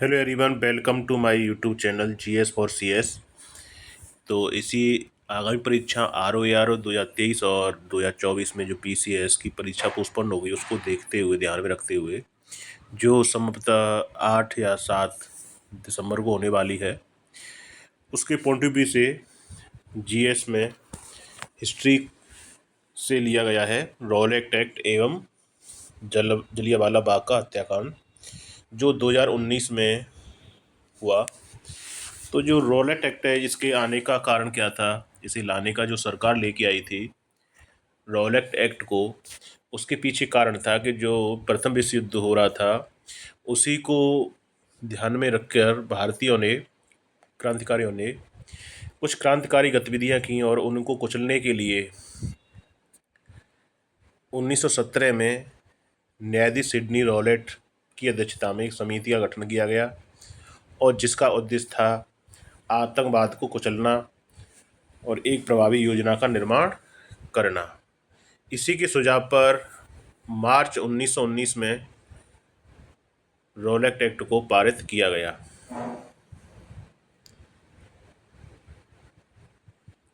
Hello everyone, welcome to my YouTube channel GS for CS. तो इसी आगामी परीक्षा आर ओ 2023 और 2024 में जो पीसीएस की परीक्षा पोस्टपोन हो गई, उसको देखते हुए, ध्यान में रखते हुए, जो संभवतः 8 या 7 दिसंबर को होने वाली है, उसके पॉइंट ऑफ व्यू से जीएस में हिस्ट्री से लिया गया है रॉलेट एक्ट एवं जलियांवाला बाग का हत्याकांड जो 2019 में हुआ। तो जो रॉलेट एक्ट है, इसके आने का कारण क्या था, इसे लाने का जो सरकार लेके आई थी रॉलेट एक्ट को, उसके पीछे कारण था कि जो प्रथम विश्व युद्ध हो रहा था उसी को ध्यान में रखकर भारतीयों ने, क्रांतिकारियों ने कुछ क्रांतिकारी गतिविधियां की और उनको कुचलने के लिए 1917 में न्यायाधीश सिडनी रॉलेट की अध्यक्षता में एक समिति का गठन किया गया और जिसका उद्देश्य था आतंकवाद को कुचलना और एक प्रभावी योजना का निर्माण करना। इसी के सुझाव पर मार्च 1919 में रॉलेट एक्ट को पारित किया गया।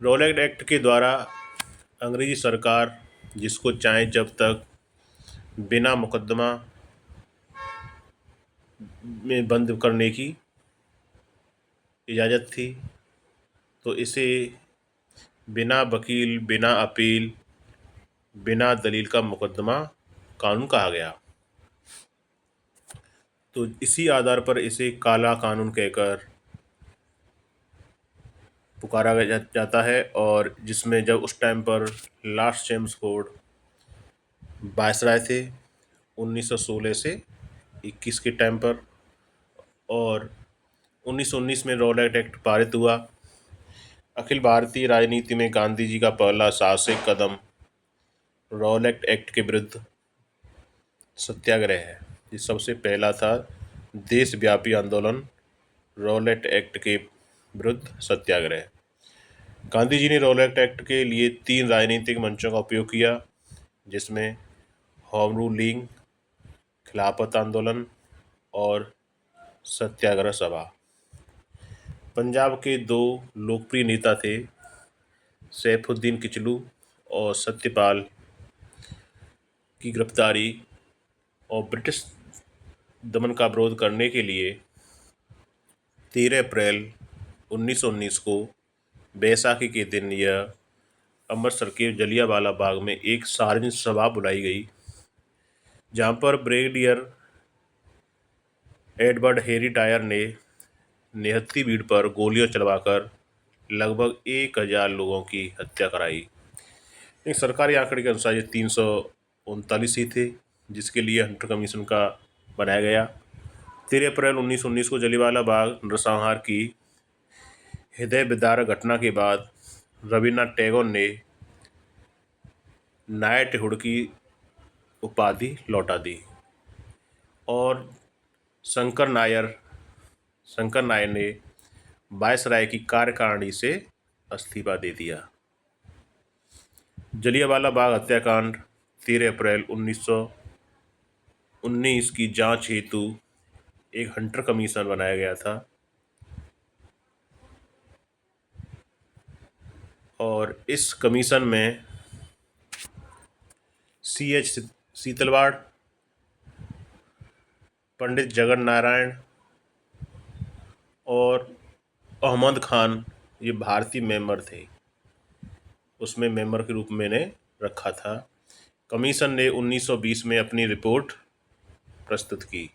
रॉलेट एक्ट के द्वारा अंग्रेजी सरकार जिसको चाहे जब तक बिना मुकदमा में बंद करने की इजाज़त थी, तो इसे बिना वकील, बिना अपील, बिना दलील का मुकदमा कानून कहा गया। तो इसी आधार पर इसे काला कानून कहकर पुकारा जाता है। और जिसमें जब उस टाइम पर लास्ट चेम्सफोर्ड वायसराय थे 1916 से 21 के टाइम पर, और 1919 में रॉलेट एक्ट पारित हुआ। अखिल भारतीय राजनीति में गांधी जी का पहला साहसिक कदम रॉलेट एक्ट के विरुद्ध सत्याग्रह है। ये सबसे पहला था देशव्यापी आंदोलन रॉलेट एक्ट के विरुद्ध सत्याग्रह। गांधी जी ने रॉलेट एक्ट के लिए 3 राजनीतिक मंचों का उपयोग किया, जिसमें होम रूल लीग, खिलाफत आंदोलन और सत्याग्रह सभा। पंजाब के 2 लोकप्रिय नेता थे, सैफुद्दीन किचलू और सत्यपाल की गिरफ्तारी और ब्रिटिश दमन का विरोध करने के लिए 13 अप्रैल 1919 को बैसाखी के दिन यह अमृतसर के जलियांवाला बाग में एक सार्वजनिक सभा बुलाई गई, जहां पर ब्रिगेडियर एडवर्ड हेरी डायर ने निहत्थी भीड़ पर गोलियां चलवाकर लगभग 1000 लोगों की हत्या कराई। एक सरकारी आंकड़े के अनुसार ये 339 ही थे, जिसके लिए हंटर कमीशन का बनाया गया। 13 अप्रैल 1919 को जलियांवाला बाग नरसंहार की हृदय विदारक घटना के बाद रविन्द्रनाथ टैगोर ने नाइटहुड की उपाधि लौटा दी और शंकर नायर ने वायसराय की कार्यकारिणी से इस्तीफा दे दिया। जलियांवाला बाग हत्याकांड 13 अप्रैल 1919 की जांच हेतु एक हंटर कमीशन बनाया गया था और इस कमीशन में C.H. सीतलवाड़, पंडित जगन नारायण और अहमद खान ये भारतीय मेंबर थे, उसमें मेंबर के रूप में मैंने रखा था। कमीशन ने 1920 में अपनी रिपोर्ट प्रस्तुत की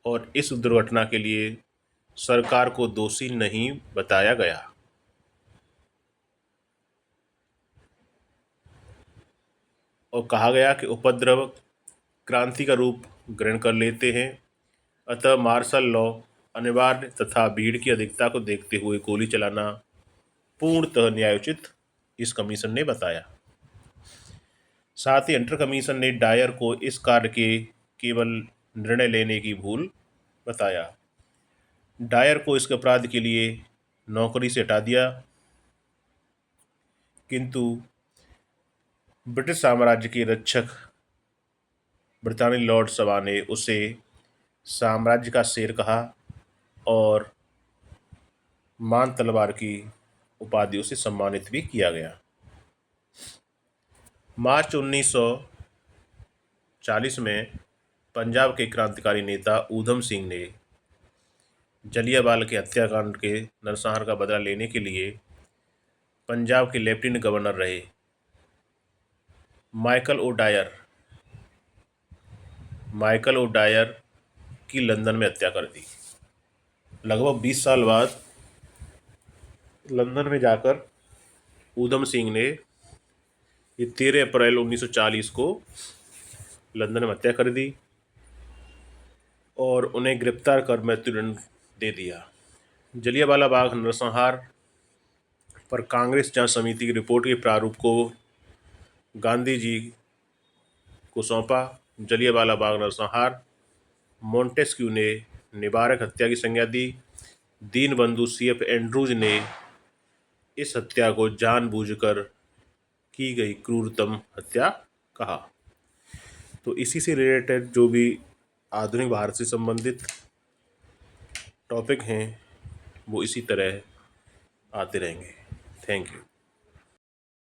और इस दुर्घटना के लिए सरकार को दोषी नहीं बताया गया और कहा गया कि उपद्रव क्रांति का रूप ग्रहण कर लेते हैं, अतः मार्शल लॉ अनिवार्य तथा भीड़ की अधिकता को देखते हुए गोली चलाना पूर्णतः न्यायोचित, इस कमीशन ने बताया। साथ ही हंटर कमीशन ने डायर को इस कार्य के केवल निर्णय लेने की भूल बताया। डायर को इस अपराध के लिए नौकरी से हटा दिया, किंतु ब्रिटिश साम्राज्य के रक्षक ब्रितानी लॉर्ड सभा ने उसे साम्राज्य का शेर कहा और मान तलवार की उपाधियों से सम्मानित भी किया गया। मार्च 1940 में पंजाब के क्रांतिकारी नेता ऊधम सिंह ने जलियांवाला के हत्याकांड के नरसंहार का बदला लेने के लिए पंजाब के लेफ्टिनेंट गवर्नर रहे माइकल ओ डायर की लंदन में हत्या कर दी। लगभग 20 साल बाद लंदन में जाकर ऊधम सिंह ने ये 13 अप्रैल 1940 को लंदन में हत्या कर दी और उन्हें गिरफ्तार कर मृत्युदंड दे दिया। जलियांवाला बाग नरसंहार पर कांग्रेस जांच समिति की रिपोर्ट के प्रारूप को गांधी जी को सौंपा। जलियांवाला बाग नरसंहार मोंटेस्क्यू ने निबारक हत्या की संज्ञा दी। दीनबंधु CF एंड्रूज ने इस हत्या को जानबूझकर की गई क्रूरतम हत्या कहा। तो इसी से रिलेटेड जो भी आधुनिक भारत से संबंधित टॉपिक हैं वो इसी तरह आते रहेंगे। Thank you.